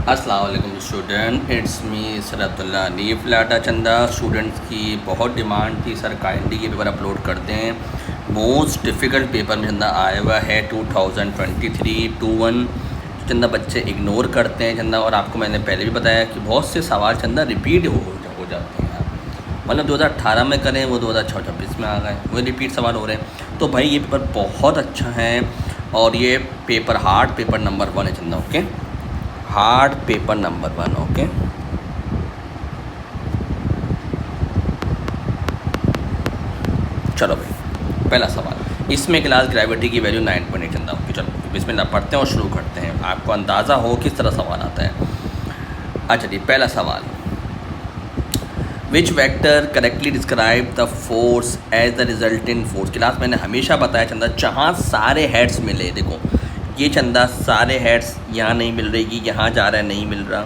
अस्सलाम वालेकुम student, it's me सरतुल्ला knife लाटा चंदा। स्टूडेंट्स की बहुत डिमांड थी सर काइंडली ये पेपर अपलोड कर दें। मोस्ट डिफ़िकल्ट पेपर में चंदा आया हुआ है 2023 21। चंदा बच्चे इग्नोर करते हैं चंदा, और आपको मैंने पहले भी बताया कि बहुत से सवाल चंदा रिपीट हो जाते हैं। मतलब 2018 में करें वो 2026 में आ गए, वो रिपीट सवाल हो रहे हैं। तो भाई ये पेपर बहुत अच्छा है, और ये पेपर हार्ड पेपर नंबर 1 है चंदा। Okay, hard paper number 1। Okay, चलो भाई पहला सवाल। इसमें क्लास ग्रेविटी की वैल्यू 9.8 चंदा। ओके चलो इसमें पढ़ते हैं और शुरू करते हैं, आपको अंदाज़ा हो किस तरह सवाल आता है। अच्छा जी, पहला सवाल, which vector correctly describe the force as the resultant force. Class मैंने हमेशा बताया चंदा, जहाँ सारे हेड्स मिले, देखो ये चंदा सारे हेड्स यहाँ नहीं मिल रही, ये यहाँ जा रहा है नहीं मिल रहा,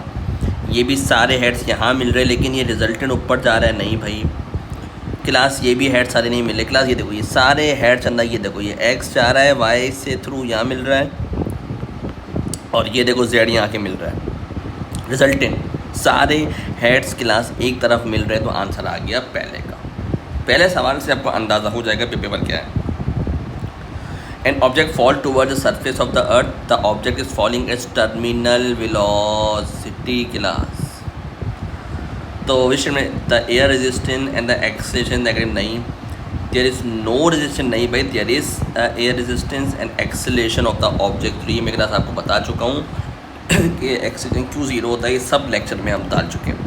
ये भी सारे हेड्स यहाँ मिल रहे लेकिन ये रिजल्टेंट ऊपर जा रहा है नहीं भाई। क्लास ये भी हेड सारे नहीं मिले। क्लास ये देखो ये सारे हेड चंदा, ये देखो ये एक्स जा रहा है वाई से थ्रू यहाँ मिल रहा है, और ये देखो जेड यहाँ के मिल रहा है। रिजल्टेंट सारे हेड्स क्लास एक तरफ मिल रहे हैं, तो आंसर आ गया पहले का। पहले सवाल से आपको अंदाज़ा हो जाएगा पेपर क्या है। An object fall towards the surface of the earth. The object is falling at terminal velocity class. तो विषय में the air resistance and the acceleration negative नहीं, there is no resistance नहीं भाई, there is air resistance and acceleration of the object। तो ये मैं class आपको बता चुका हूँ कि एक्सीलेशन क्यों ज़ीरो होता है, ये सब लेक्चर में हम डाल चुके हैं।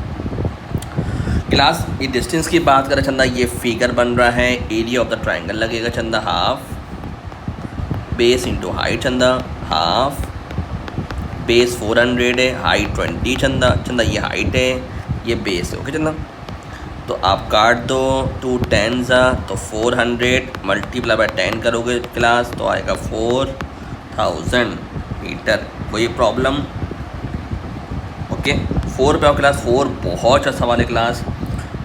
क्लास ये डिस्टेंस की बात करें चंदा, ये फिगर बन रहा है, एरिया ऑफ द ट्राइंगल लगेगा चंदा हाफ बेस इंटू हाइट चंदा, हाफ बेस 400 है, हाइट 20 चंदा ये हाइट है, ये बेस है। ओके चंदा, तो आप काट दो 2 10 तो 400 मल्टीप्लाई बाय 10 करोगे क्लास तो आएगा 4000 मीटर। कोई प्रॉब्लम? ओके 4 पे आओ क्लास। 4 बहुत अच्छा सवाल है class.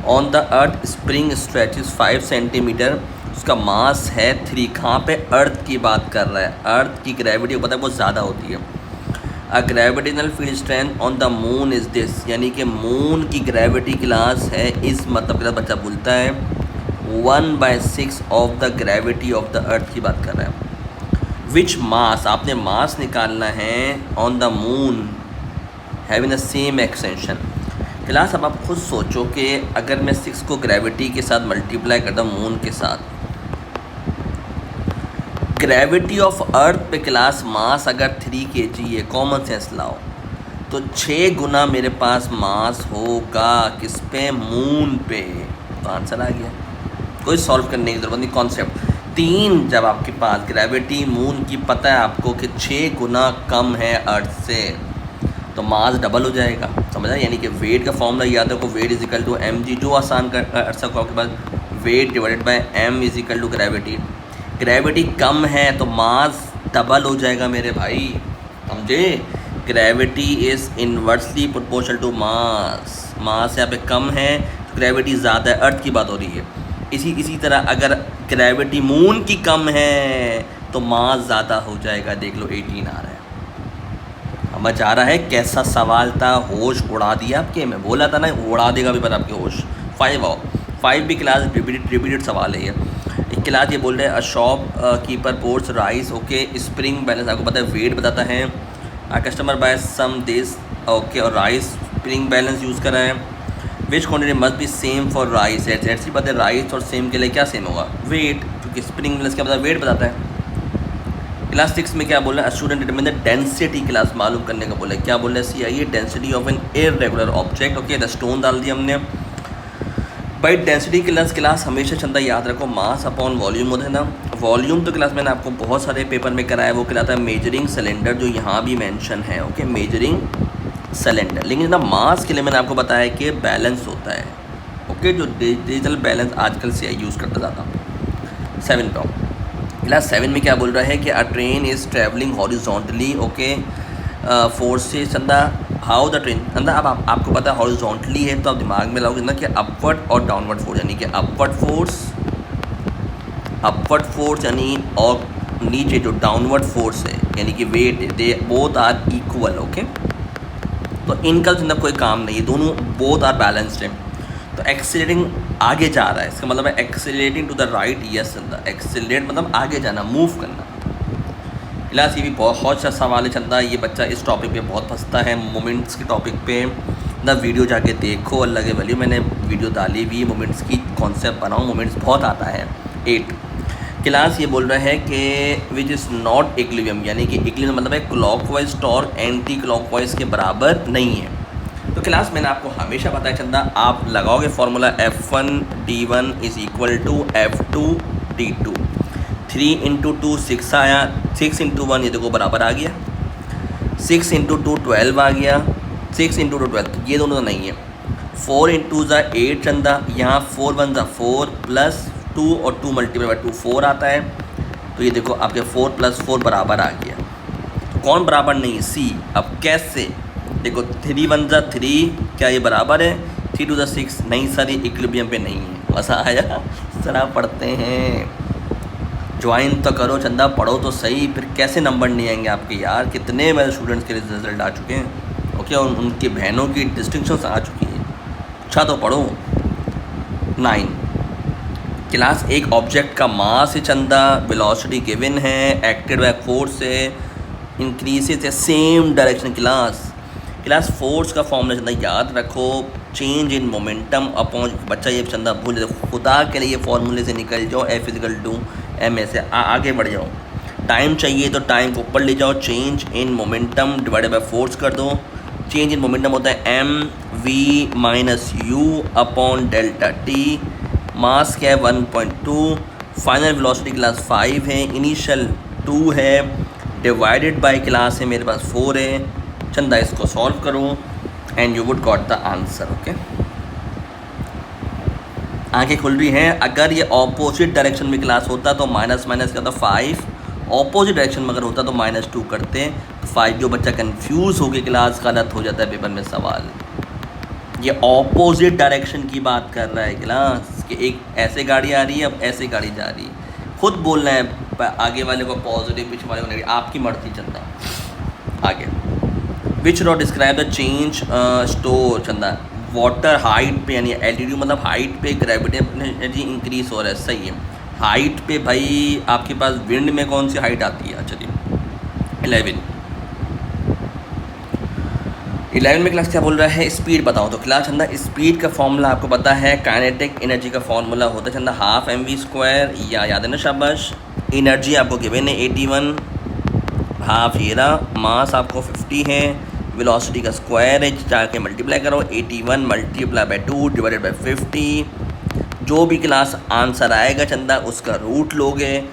On the earth spring stretches 5 centimetre, उसका मास है 3। कहाँ पे? अर्थ की बात कर रहा है। अर्थ की ग्रेविटी पता है बहुत ज़्यादा होती है। A gravitational field strength on the moon is this, यानी कि मून की ग्रेविटी क्लास है इस मतलब क्लास बच्चा बोलता है 1/6 of the gravity of the earth की बात कर रहा है। विच मास, आपने मास निकालना है on the moon having the same extension. Class अब आप खुद सोचो कि अगर मैं 6 को ग्रेविटी के साथ मल्टीप्लाई करता हूँ मून के साथ, ग्रेविटी ऑफ अर्थ पे क्लास मास अगर 3 kg है, कॉमन सेंस लाओ, तो 6 गुना मेरे पास मास होगा किस पे? मून पे। तो आंसर आ गया, कोई सॉल्व करने की ज़रूरत नहीं। कॉन्सेप्ट 3 जब आपके पास ग्रेविटी मून की पता है आपको कि 6 गुना कम है अर्थ से, तो मास डबल हो जाएगा। समझा? यानी कि वेट का फॉर्मूला याद रखो, weight is equal to mg, जो आसान कर सको आपके पास, weight divided by m is equal to gravity. Gravity कम है तो मास डबल हो जाएगा मेरे भाई, समझे? Gravity is inversely proportional to mass. Mass यहाँ पे कम है तो ग्रेविटी ज़्यादा है, अर्थ की बात हो रही है। इसी तरह अगर ग्रेविटी मून की कम है तो मास ज़्यादा हो जाएगा। देख लो 18 आ रहा है। समझ आ रहा है कैसा सवाल था? होश उड़ा दिया आपके, मैं बोला था ना उड़ा देगा पेपर आपके होश। 5 आओ, 5 भी क्लास रिपीटेड सवाल है ये। एक क्लास ये बोल रहे हैं a shop keeper ports rice. Okay, spring balance आपको पता है वेट बताता है। Customer buy some this, okay, और राइस स्प्रिंग बैलेंस यूज़ करा है। Which quantity must be same for rice. ऐसी बात है, राइस और सेम के लिए क्या सेम होगा? वेट, क्योंकि स्प्रिंग बैलेंस क्या बताता है? वेट बताता है। क्लास 6 में क्या बोल रहा है? Student determine the density, class मालूम करने का बोला है। क्या बोल रहा है? CIE density of an irregular object. Okay, the stone डाल दिया हमने। भाई डेंसिटी क्लास हमेशा चंदा याद रखो मास अपॉन वॉल्यूम होता है ना। वॉल्यूम तो क्लास मैंने आपको बहुत सारे पेपर में कराया, वो कहलाता है मेजरिंग सिलेंडर, जो यहाँ भी मेंशन है। Okay, measuring cylinder. लेकिन ना मास के लिए मैंने आपको बताया कि बैलेंस होता है। ओके, जो डिजिटल बैलेंस आजकल CIE यूज़ करता ज़्यादा। 7 पे क्लास 7 में क्या बोल रहा है कि अ train is travelling horizontally. Okay, forces चंदा हाउ द ट्रेन चंदा, अब आपको पता है हॉरिजॉन्टली है तो आप दिमाग में लाओगे ना कि अपवर्ड और डाउनवर्ड फोर्स, यानी कि अपवर्ड फोर्स यानी और नीचे जो डाउनवर्ड फोर्स है यानी कि weight, they both are equal. Okay, तो इनका चंदा कोई काम नहीं है, दोनों बोथ आर बैलेंस्ड है। तो एक्सीलरेटिंग आगे जा रहा है, इसका मतलब है accelerating to the right, yes Chanda, accelerate मतलब आगे जाना, मूव करना। क्लास ये भी बहुत अच्छा सवाल है चंदा, ये बच्चा इस टॉपिक पे बहुत फंसता है, मोमेंट्स के टॉपिक पे। ना वीडियो जाके देखो, अल्लाह के वली मैंने वीडियो डाली हुई मोमेंट्स की, कॉन्सेप्ट बनाओ, मोमेंट्स बहुत आता है। 8 क्लास ये बोल रहा है कि विच इज़ नॉट इक्विलिब्रियम, यानी कि इक्विलिब्रियम मतलब है क्लॉकवाइज टॉर्क एंटी क्लॉकवाइज के बराबर नहीं है। तो क्लास मैंने आपको हमेशा बताया चंदा, आप लगाओगे formula F1 D1 is equal to F2 D2। 3 into 2 6 आया, 6 इंटू 1 ये देखो बराबर आ गया, 6 इंटू 2 12 आ गया, 6 इंटू 2 12, ये दोनों तो नहीं है। 4 इंटू ज़ा 8 चंदा, यहाँ 4 1 ज़ा 4 प्लस 2 और 2 मल्टीप्लाई बाई 2 4 आता है। तो ये देखो आपके 4 प्लस 4 बराबर आ गया। तो कौन बराबर नहीं है? C। अब कैसे? देखो 3 1 ज़ा 3, क्या ये बराबर है? 3 2 ज़ा 6, नहीं सर ये इक्विलिब्रियम पे नहीं है। मज़ा आया? सर पढ़ते हैं, ज्वाइन तो करो चंदा, पढ़ो तो सही, फिर कैसे नंबर नहीं आएंगे आपके यार। कितने मेरे स्टूडेंट्स के रिजल्ट आ चुके हैं, ओके, और उनकी बहनों की डिस्टिंक्शंस आ चुकी हैं। अच्छा तो पढ़ो। 9 क्लास एक ऑब्जेक्ट का मास है चंदा, वेलोसिटी गिवन है, एक्टेड बाय फोर्स है, इंक्रीजेज है सेम डायरेक्शन। क्लास फोर्स का फॉर्मूला चंदा याद रखो, चेंज इन मोमेंटम अपॉन, बच्चा ये चंदा भूल जाए, खुदा के लिए फॉर्मूले से निकल जाओ, F इजिकल टू एम से आगे बढ़ जाओ। टाइम चाहिए तो टाइम को ऊपर ले जाओ, change in momentum divided by force कर दो। चेंज इन मोमेंटम होता है mv minus u upon delta t. Mass क्या है 1.2, फाइनल वेलोसिटी क्लास 5 है, इनिशियल 2 है, डिवाइडेड बाय क्लास है मेरे पास 4 है। चंदा इसको सॉल्व करो and you would got the answer. Okay, आंखें खुल रही हैं। अगर ये ऑपोजिट डायरेक्शन में क्लास होता तो माइनस माइनस का था 5, ऑपोजिट डायरेक्शन में अगर होता तो -2 करते तो 5। जो बच्चा कंफ्यूज होकर क्लास गलत हो जाता है पेपर में सवाल, ये ऑपोजिट डायरेक्शन की बात कर रहा है क्लास, कि एक ऐसे गाड़ी आ रही है, अब ऐसे गाड़ी जा रही है। खुद बोलना है आगे वाले को पॉजिटिव, पीछे वाले को नेगेटिव, आपकी मर्जी चंदा। आगे which row describe the change store Chanda, water height पे, यानी एल्टीट्यूड मतलब हाइट पे ग्रेविटेशनल एनर्जी इंक्रीज हो रहा है। सही है, हाइट पे भाई आपके पास विंड में कौन सी हाइट आती है? अच्छा जी 11 में क्लास क्या बोल रहा है? स्पीड बताओ। तो क्लास चंदा स्पीड का फॉर्मूला आपको पता है, काइनेटिक एनर्जी का फॉर्मूला होता है चंदा हाफ mv², या याद है ना शाबाश। एनर्जी आपको गिवन है 81, हाफ ये रहा, मास आपको 50 है, वेलोसिटी का स्क्वायर है, जाके मल्टीप्लाई करो, 81 मल्टीप्लाई बाय 2 डिवाइडेड बाय 50। जो भी क्लास आंसर आएगा चंदा उसका रूट लोगे,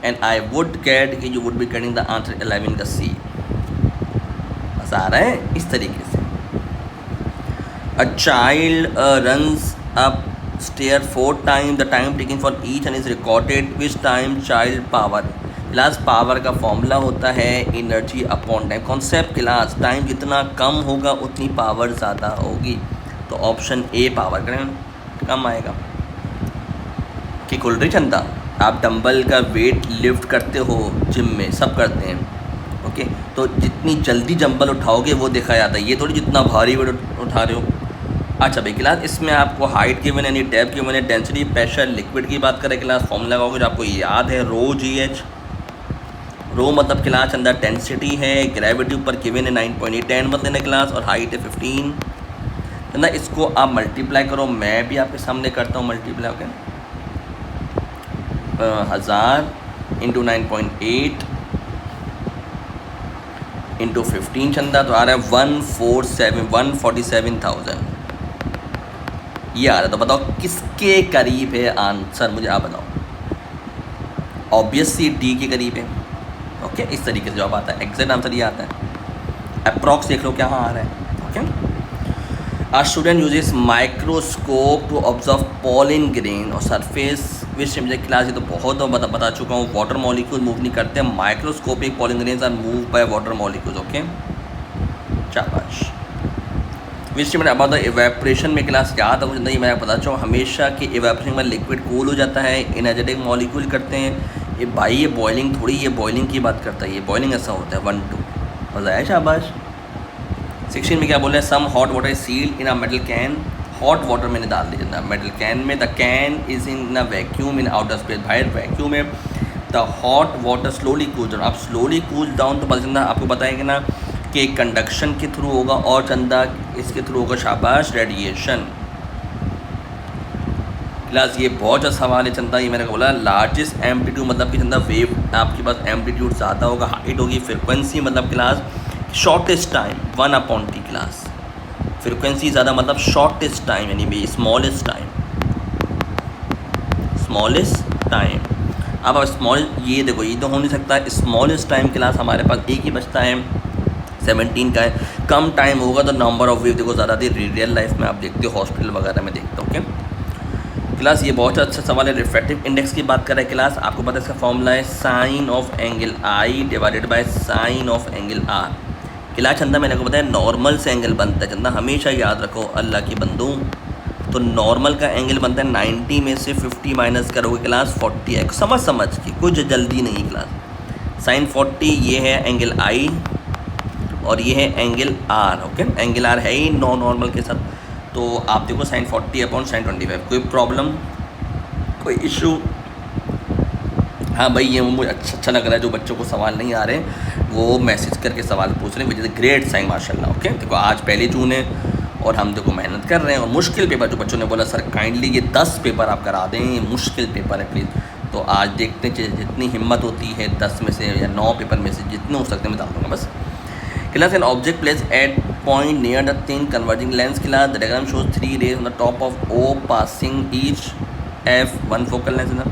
एंड आई वुड गेट कि you would be getting the answer 11 का C। मज़ा आ रहा है? इस तरीके से a child runs up stair 4 time, the time taking for each and is recorded, which time child power. Class power का formula होता है energy upon time. Concept class, time जितना कम होगा उतनी पावर ज़्यादा होगी, तो ऑप्शन ए पावर करें कम आएगा। कि खुल रही चंदा, आप डंबल का वेट लिफ्ट करते हो जिम में, सब करते हैं, ओके, तो जितनी जल्दी डंबल उठाओगे वो देखा जाता है, ये थोड़ी जितना भारी वेट उठा रहे हो। अच्छा भाई क्लास इसमें आपको हाइट गिवन है, यानी डेप्थ गिवन है, डेंसिटी प्रेशर लिक्विड की बात करें क्लास, फॉर्मूला लगाओगे जो आपको याद है ρgh। रो मतलब क्लास अंदर डेंसिटी है, ग्रेविटी ऊपर गिवन है 9.8 मत लेना क्लास, और हाइट है 15 ना। इसको आप मल्टीप्लाई करो, मैं भी आपके सामने करता हूँ मल्टीप्लाई। ओके, 1000 इंटू 9.8 इंटू 15 चंदा, तो आ रहा है 147,000 ये आ रहा है। तो बताओ किसके करीब है आंसर, मुझे आप बताओ। ऑब्वियसली डी के करीब है। ओके, इस तरीके से जवाब आता है, एग्जैक्ट आंसर ये आता है। अप्रॉक्स देख लो क्या आ रहा है। Okay, a student uses microscope to observe pollen grain और सरफेस विच मुझे क्लास, ये तो बहुत बता चुका हूँ। वाटर मॉलिक्यूल मूव नहीं करते, microscopic pollen grains are move by water molecules. Okay, शाबाश। Which statement about the evaporation में क्लास क्या था कुछ नहीं, मैं बता चाहूँ हमेशा कि इवेपोरेशन में लिक्विड कूल हो जाता है, एनर्जेटिक मॉलिक्यूल करते हैं। ये भाई ये बॉइलिंग थोड़ी, ये बॉइलिंग की बात करता है, ये बॉइलिंग ऐसा होता है 1 2। मज़ा आया? शाबाश, 16 में क्या बोल रहे हैं, some hot water sealed in a metal can, hot water मैंने डाल दिया मेटल कैन में, the can is in a vacuum in outer space, बाहर वैक्यूम में, the hot water slowly cool down. अब स्लोली कूल डाउन तो चंदा आपको बताया कि ना कि कंडक्शन के थ्रू होगा और चंदा इसके थ्रू होगा, शाबाश, रेडिएशन। क्लास ये बहुत अच्छा सवाल है चंदा, ये मैंने बोला लार्जेस्ट एम्पलीट्यूड मतलब कि चंदा वेव आपके पास एम्पलीट्यूड ज़्यादा होगा, हाइट होगी, फ्रिक्वेंसी मतलब class shortest time 1/t class, frequency ज़्यादा मतलब शॉर्टेस्ट टाइम यानी भी स्मॉलेस्ट टाइम। अब स्मॉल ये देखो ये तो हो नहीं सकता, स्मॉलेस्ट टाइम क्लास हमारे पास एक ही बचता है 17 का है। कम टाइम होगा तो नंबर ऑफ वेव देखो ज़्यादा थी, रियल लाइफ में आप देखते हो हॉस्पिटल वगैरह में देखते हो। ओके क्लास ये बहुत अच्छा सवाल है। रिफ्रैक्टिव इंडेक्स की बात कर रहे हैं क्लास, आपको पता है इसका फॉर्मूला है sine of angle i divided by sine of angle r. Class Chanda मैंने को बताया नॉर्मल से एंगल बनता है चंदा, हमेशा याद रखो अल्लाह की बंदू, तो नॉर्मल का एंगल बनता है 90 में से 50 माइनस करोगे क्लास 40 समझ के, कुछ जल्दी नहीं क्लास। साइन 40 ये है एंगल आई और ये है angle r. Okay angle r है ही नॉर्मल के साथ, तो आप देखो साइन 40/sin 25, कोई प्रॉब्लम, कोई इशू? हाँ भाई ये मुझे अच्छा लग रहा है, जो बच्चों को सवाल नहीं आ रहे वो मैसेज करके सवाल पूछ रहे हैं, विच इज़ ग्रेट साइन माशाल्लाह। ओके देखो आज 1 जून है और हम देखो मेहनत कर रहे हैं, और मुश्किल पेपर जो बच्चों ने बोला सर काइंडली ये 10 पेपर आप करा दें, ये मुश्किल पेपर है प्लीज़, तो आज देखते हैं जितनी हिम्मत होती है 10 में से या 9 पेपर में से जितने हो सकते हैं मैं बता दूँगा बस। Class an object place at point near the thin converging lens class, the diagram shows 3 rays on the top of O passing each F1 focal lens ना।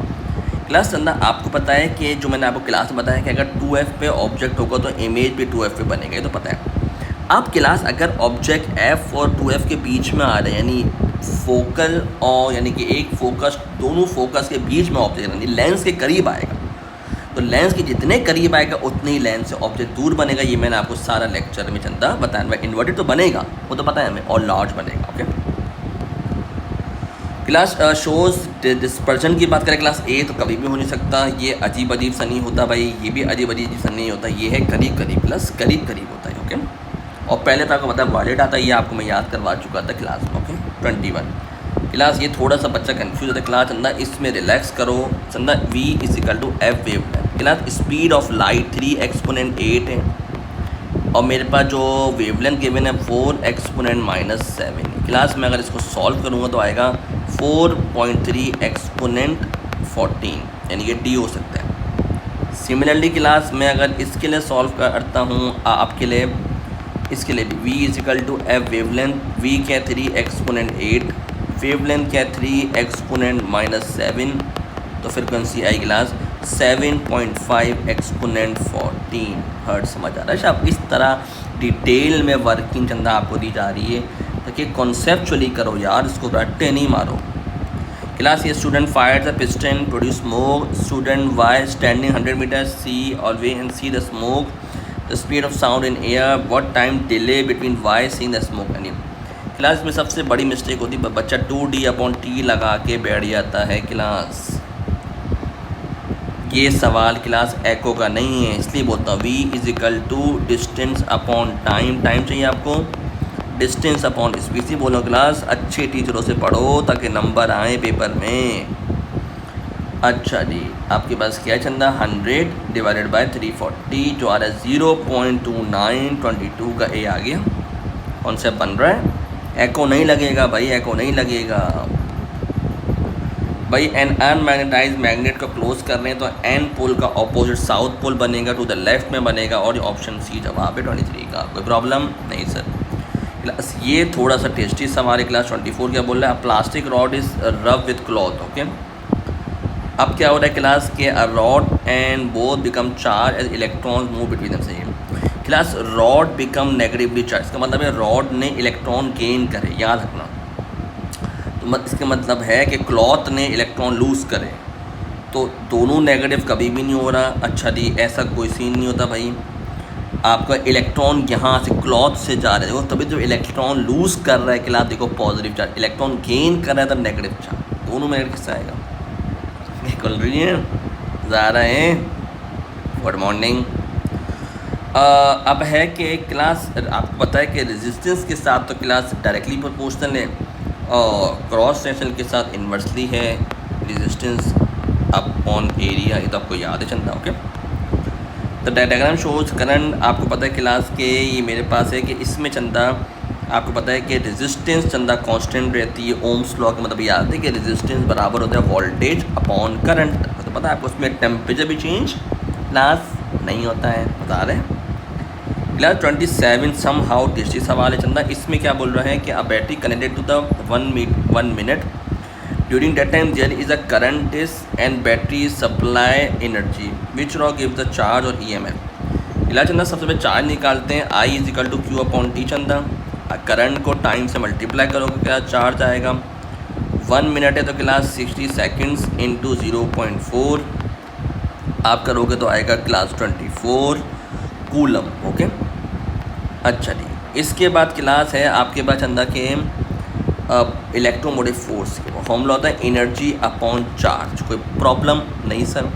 क्लास चंदा आपको पता है कि जो मैंने आपको क्लास में बताया कि अगर 2F पे ऑब्जेक्ट होगा तो इमेज भी 2F पे बनेगा, ये तो पता है। अब क्लास अगर ऑब्जेक्ट F और 2F के बीच में आ रहे हैं यानी फोकल और यानी कि एक फोकस, दोनों फोकस के बीच में ऑब्जेक्ट यानी लेंस के करीब आएगा, तो लेंस के जितने करीब आएगा उतने ही लेंस से ऑब्जेक्ट दूर बनेगा। ये मैंने आपको सारा लेक्चर में चंदा बताया, इन्वर्टेड तो बनेगा वो तो पता है हमें, और लार्ज बनेगा। ओके क्लास शोज डिस्पर्जन की बात करें क्लास ए तो कभी भी हो नहीं सकता, ये अजीब सा नहीं होता भाई, ये भी अजीब सा नहीं होता, ये है करीब प्लस करीब होता है। ओके और पहले तो आपको पता है वालेट आता है, ये आपको मैं याद करवा चुका था क्लास में। ओके 21 क्लास ये थोड़ा सा बच्चा कंफ्यूज होता है क्लास चंदा, इसमें रिलैक्स करो चंदा। V = F wave class, speed of light 3 exponent 8 है और मेरे पास जो वेवलेंथ गिवन है 4 एक्सपोनेंट -7 है। क्लास में अगर इसको सॉल्व करूँगा तो आएगा 4.3 एक्सपोनेंट 14 यानी कि D हो सकता है। सिमिलरली क्लास में अगर इसके लिए सॉल्व करता हूँ आपके लिए, इसके लिए भी V = F वेवलेंथ, V क्या 3 एक्सपोनेंट 8, वेवलेंथ क्या 3 एक्सपोनेंट -7, तो फ्रिक्वेंसी आई क्लास 7.5 एक्सपोनेंट 14 हर्ट्ज। समझ आ रहा है आप, इस तरह डिटेल में वर्किंग चंदा आपको दी जा रही है ताकि कॉन्सेप्चुअली करो यार, इसको रट्टे नहीं मारो। क्लास ये student fire the piston produce smoke, student Y standing 100 metre see always and see the smoke, the speed of sound in air, what time delay between Y seeing the smoke. यानी class में सबसे बड़ी mistake होती है बच्चा 2D/T लगा के बैठ जाता है क्लास। ये सवाल क्लास एको का नहीं है, इसलिए बोलता हूँ V distance upon time, time चाहिए आपको, डिस्टेंस अपॉन स्पीड। बोलो क्लास अच्छे टीचरों से पढ़ो ताकि नंबर आए पेपर में। अच्छा जी आपके पास क्या चंदा 100 डिवाइडेड बाय 340 जो आ रहा है 0.2922 का A आ गया। कॉन्सेप्ट बन रहा है, एको नहीं लगेगा भाई, एको नहीं लगेगा भाई। एन अनमैग्नेटाइज मैग्नेट को क्लोज कर रहे हैं तो एन पोल का ऑपोजिट साउथ पोल बनेगा, टू द लेफ्ट में बनेगा, और ऑप्शन सी जवाब है 23 का। कोई प्रॉब्लम नहीं सर। क्लास ये थोड़ा सा टेस्टी सवाल है। क्लास 24 क्या बोल रहा है, plastic rod is rub with cloth. Okay अब क्या हो रहा है क्लास के rod and both become charge as electrons move between them. सही class, rod become negatively charge, इसका मतलब है रॉड ने इलेक्ट्रॉन गेन करे, याद रखना। तो इसका मतलब है कि क्लॉथ ने इलेक्ट्रॉन लूज़ करे, तो दोनों नेगेटिव कभी भी नहीं हो रहा। अच्छा जी ऐसा कोई सीन नहीं होता भाई, आपका इलेक्ट्रॉन यहाँ से क्लॉथ से जा रहा है, देखो तभी जो इलेक्ट्रॉन लूज़ कर रहा है क्लास देखो पॉजिटिव चार्ज, इलेक्ट्रॉन गेन कर रहा है तो नेगेटिव चार्ज, दोनों में किससे आएगा। निकल रही है जा रहे हैं। गुड मॉर्निंग अब है कि क्लास आपको पता है कि रेजिस्टेंस के साथ तो क्लास डायरेक्टली प्रोपोर्शनल है और क्रॉस सेक्शन के साथ इन्वर्सली है रेजिस्टेंस अपॉन एरिया, ये तो आपको याद है चंदा। ओके, तो डायग्राम शोज करंट आपको पता है क्लास के ये मेरे पास है कि इसमें चंदा आपको पता है कि रेजिस्टेंस चंदा कांस्टेंट रहती है। ओम्स लॉ का मतलब याद है कि रेजिस्टेंस बराबर होता है वोल्टेज अपॉन करंट। तो पता है आपको उसमें टेम्परेचर भी चेंज क्लास नहीं होता है, बता रहे हैं। क्लास 27 सम हाउ टेस्टी सवाल है चंदा। इसमें क्या बोल रहा है कि a battery connected to the 1 minute during that time there is a current is and battery supply energy which raw give the charge और EMF। क्लास चंदा सबसे पहले चार्ज निकालते हैं, I is equal to q upon t Chanda. Current को time से multiply करोगे क्या charge आएगा। 1 मिनट है तो क्लास 60 सेकेंड्स इंटू 0.4 आप करोगे तो आएगा क्लास 24 कूलम। ओके, अच्छा जी। इसके बाद क्लास है आपके पास चंदा के इलेक्ट्रोमोटिव फोर्स के फॉर्मूला होता है एनर्जी अपॉन चार्ज। कोई प्रॉब्लम नहीं सर।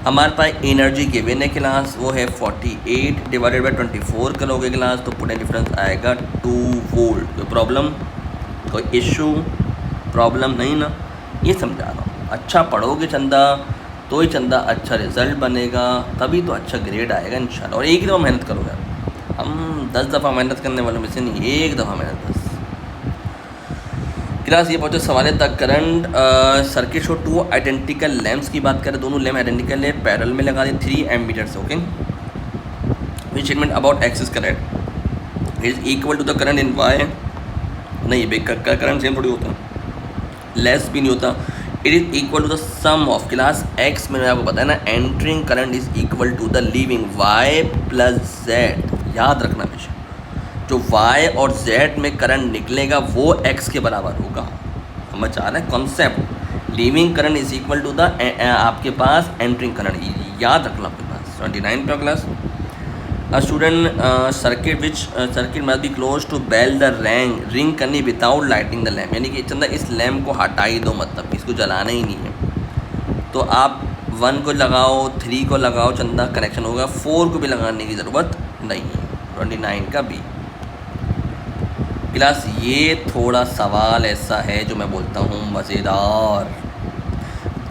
हमारे पास एनर्जी गिवन है क्लास, वो है 48 डिवाइडेड बाई 24 करोगे क्लास तो पोटेंशियल डिफरेंस आएगा 2 वोल्ट। कोई प्रॉब्लम, कोई इशू, प्रॉब्लम नहीं ना, ये समझा रहा हूँ। अच्छा पढ़ोगे चंदा तो ही चंदा अच्छा रिजल्ट बनेगा, तभी तो अच्छा ग्रेड आएगा इंशाल्लाह। और एक ही दफ़ा मेहनत करोगे, हम 10 दफ़ा मेहनत करने वालों में से नहीं, एक दफ़ा मेहनत बस। क्लास ये पहुँचे सवाल तक। Current circuit show 2 identical lamps की बात करें, दोनों लैम्प आइडेंटिकल है, पैरेलल में लगा दें 3 एम्पीयर से। Okay, which statement about X is correct, is equal to the current in Y. नहीं भाई, करंट सेम थोड़ी होता, लेस भी नहीं होता। It is equal to the sum of class X में आपको पता है ना, entering current is equal to the leaving Y plus Z. याद रखना हमेशा, जो y और z में करंट निकलेगा वो x के बराबर होगा। समझ आ रहा है concept. Leaving current is equal to the आपके पास एंट्रिंग करंट, याद रखना आपके पास। 29 पे class student circuit which circuit must be close to bell the ring करनी विदाउट लाइटिंग द लैम्प। यानी कि चंदा इस लैम्प को हटा ही दो, मतलब इसको जलाना ही नहीं है। तो आप 1 को लगाओ, 3 को लगाओ, चंदा कनेक्शन होगा। 4 को भी लगाने की ज़रूरत नहीं है। 29 का बी क्लास। ये थोड़ा सवाल ऐसा है जो मैं बोलता हूँ मज़ेदार।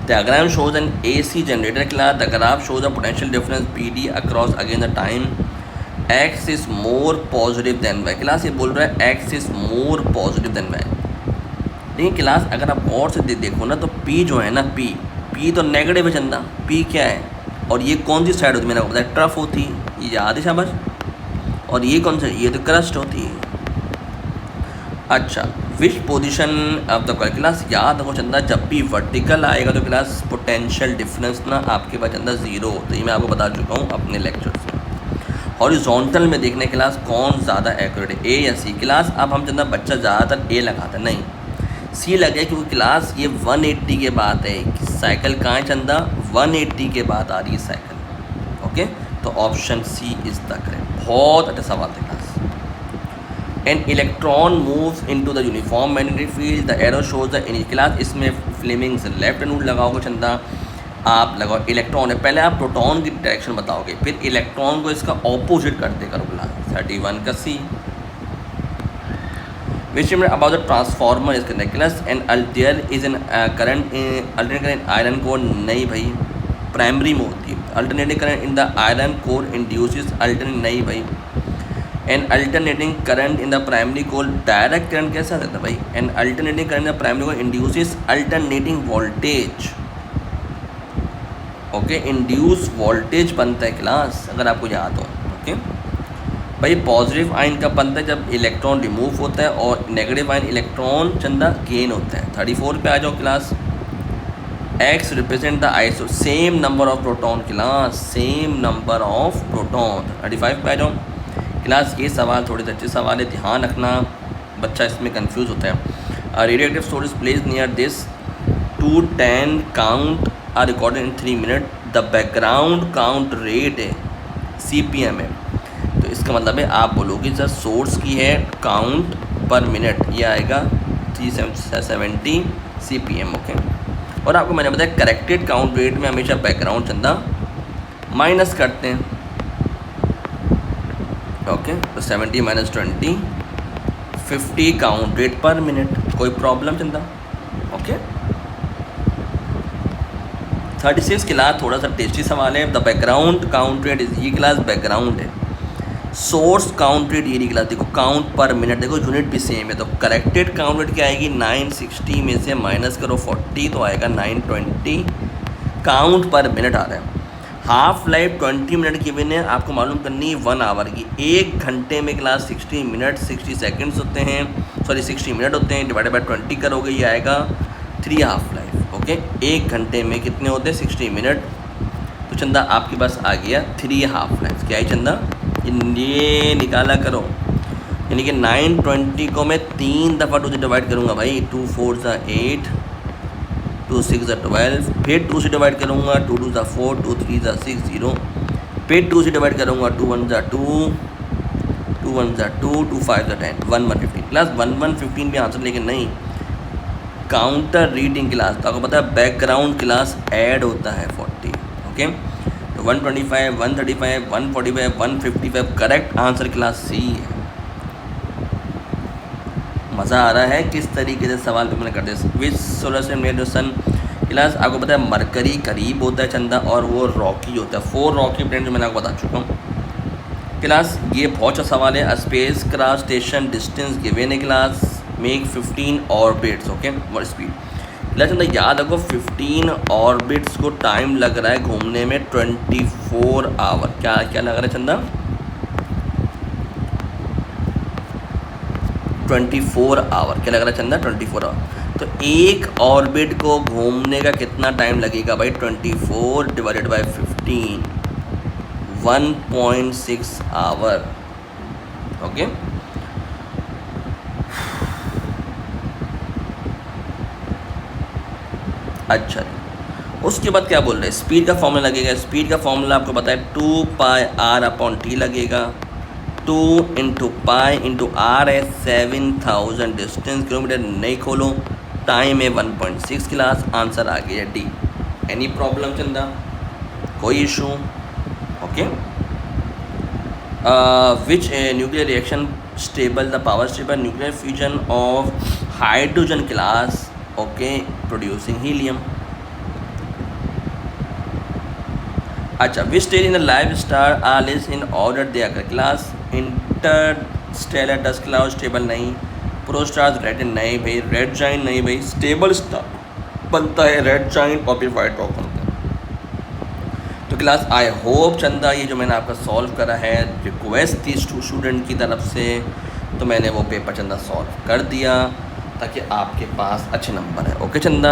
Diagram shows an AC generator class. The graph shows a potential difference PD across again the time. X is more positive than Y. Class ये बोल रहा है X is more positive than Y. लेकिन क्लास अगर आप और से देखो ना तो P जो है ना, P तो नेगेटिव है चंदा। P क्या है, और ये कौन सी साइड होती है, मैंने आपको बताया ट्रफ होती है, ये याद है शाबाश। और ये कौन सा, ये तो क्रस्ट होती है। अच्छा, which position of the class. याद रखो चंदा, जब भी वर्टिकल आएगा तो क्लास पोटेंशियल डिफरेंस ना आपके पास चंदा 0 होता है। ये मैं आपको बता चुका हूँ अपने लेक्चर्स में। हॉरिजॉन्टल में देखने क्लास कौन ज़्यादा एक्यूरेट है, A या C। क्लास अब हम चंदा बच्चा ज़्यादातर A लगाता है, नहीं C लगे, क्योंकि क्लास ये 180 के बाद है। साइकिल कहाँ है चंदा, 180 के बाद आ रही है साइकिल। ओके, तो option C is the correct. बहुत अच्छा सवाल था class. An electron moves into the uniform magnetic field, the arrow shows the in. Class इसमें फ्लेमिंग से लेफ्ट नोट लगाओगे चंदा, आप लगाओ इलेक्ट्रॉन है। पहले आप प्रोटॉन की डायरेक्शन बताओगे, फिर इलेक्ट्रॉन को इसका ऑपोजिट करते करो क्लास। 31 का C। Which about the transformer is connect class. And there is an current alternating current iron core. नहीं भाई, प्राइमरी में होती है। Alternating current in the iron core induces alternate. नहीं भाई, an alternating current in the primary core. Direct current कैसा रहता है भाई, an alternating current in the primary core induces alternating voltage. Okay, induce voltage बनता है क्लास, अगर आपको याद हो। ओके भाई, पॉजिटिव आयन कब बनता है, जब इलेक्ट्रॉन रिमूव होता है, और नेगेटिव आयन इलेक्ट्रॉन चंदा गेन होता है। 34 पे आ जाओ class. X represent the iso same number of proton class, same number of proton. 35 पे आ जाओ क्लास। ये सवाल थोड़े से अच्छे सवाल है, ध्यान रखना, बच्चा इसमें कंफ्यूज होता है। Radioactive source place near this 210 count are recorded in 3 minute. The background count rate है CPM है। तो इसका मतलब है आप बोलोगे सर सोर्स की है काउंट पर मिनट, ये आएगा 370 CPM। ओके, और आपको मैंने बताया करेक्टेड काउंट रेट में हमेशा बैकग्राउंड चंदा माइनस करते हैं। ओके, तो 70 माइनस 20 50 काउंट रेट पर मिनट। कोई प्रॉब्लम चंदा? ओके। 36 क्लास थोड़ा सा टेस्टी सवाल है। The background count rate is, ये क्लास बैकग्राउंड है। सोर्स काउंट रेट ये क्लास, देखो काउंट पर मिनट, देखो यूनिट भी सेम है। तो करेक्टेड काउंट रेट क्या आएगी, 960 में से माइनस करो 40 तो आएगा 920 काउंट पर मिनट आ रहा है। हाफ लाइफ 20 मिनट की बिन है, आपको मालूम करनी है 1 आवर की। 1 घंटे में क्लास 60 मिनट 60 सेकेंड्स होते हैं, सॉरी 60 मिनट होते हैं, डिवाइडेड बाय 20 करोगे ये आएगा 3 हाफ लाइफ। ओके, 1 घंटे में कितने होते हैं 60 मिनट। तो चंदा आपके पास आ गया 3 हाफ लाइफ। क्या है चंदा, ये निकाला करो। यानी कि 920 को मैं 3 दफ़ा 2 से डिवाइड करूँगा भाई। 2 4 ज़ा 8, 2 6 ज़ा 12, फिर 2 से डिवाइड करूँगा, 2 2 ज़ा 4, 2 3 ज़ा 6 0, फिर 2 से डिवाइड करूँगा, 2 1 ज़ा 2, 2 1 ज़ा 2, 2 5 ज़ा 10, 1 1 15 क्लास 1 1 15 भी आंसर, लेकिन नहीं काउंटर रीडिंग क्लास। तो आपको पता है बैकग्राउंड क्लास ऐड होता है 40। ओके, तो 125 135 145 155 करेक्ट आंसर क्लास सी है। मज़ा आ रहा है किस तरीके से सवाल पे मैंने कर दिया। Which solar system near the sun class, आपको पता है मरकरी करीब होता है चंदा, और वो रॉकी होता है। 4 रॉकी प्लैनेट जो मैंने आपको बता चुका हूँ क्लास। ये बहुत अच्छा सवाल है। A space craft station distance given है क्लास, मेक 15 ऑर्बिट्स। ओके, और स्पीड क्लास चंदा याद रखो 15 ऑर्बिट्स को टाइम लग रहा है घूमने में 24 आवर। क्या क्या लग रहा है चंदा, 24 आवर। क्या लग रहा है चंदा, 24 आवर। तो एक ऑर्बिट को घूमने का कितना टाइम लगेगा भाई, 24 डिवाइडेड बाय 15, 1.6 आवर। ओके, अच्छा उसके बाद क्या बोल रहे हैं, स्पीड का फॉर्मूला लगेगा। स्पीड का फॉर्मूला आपको पता है 2 पाई आर अपॉन टी लगेगा। 2 इंटू पाई इंटू आर है 7000 डिस्टेंस किलोमीटर। नहीं खोलो, टाइम है 1.6 क्लास। आंसर आ गया डी। एनी प्रॉब्लम चंदा, कोई issue? Okay, which nuclear reaction stable the power stable nuclear fusion of hydrogen class. Okay, producing helium. अच्छा, which stage in the life star are list in order दे आकर class. Interstellar dust cloud stable नहीं, protostars red नहीं भाई, red giant नहीं भाई, stable star बनता है रेड जाइंट और फिर वाइट रॉक बनता है। तो क्लास आई होप चंदा ये जो मैंने आपका सॉल्व करा है, रिक्वेस्ट थी स्टूडेंट की तरफ से, तो मैंने वो पेपर चंदा सॉल्व कर दिया ताकि आपके पास अच्छे नंबर है। ओके चंदा।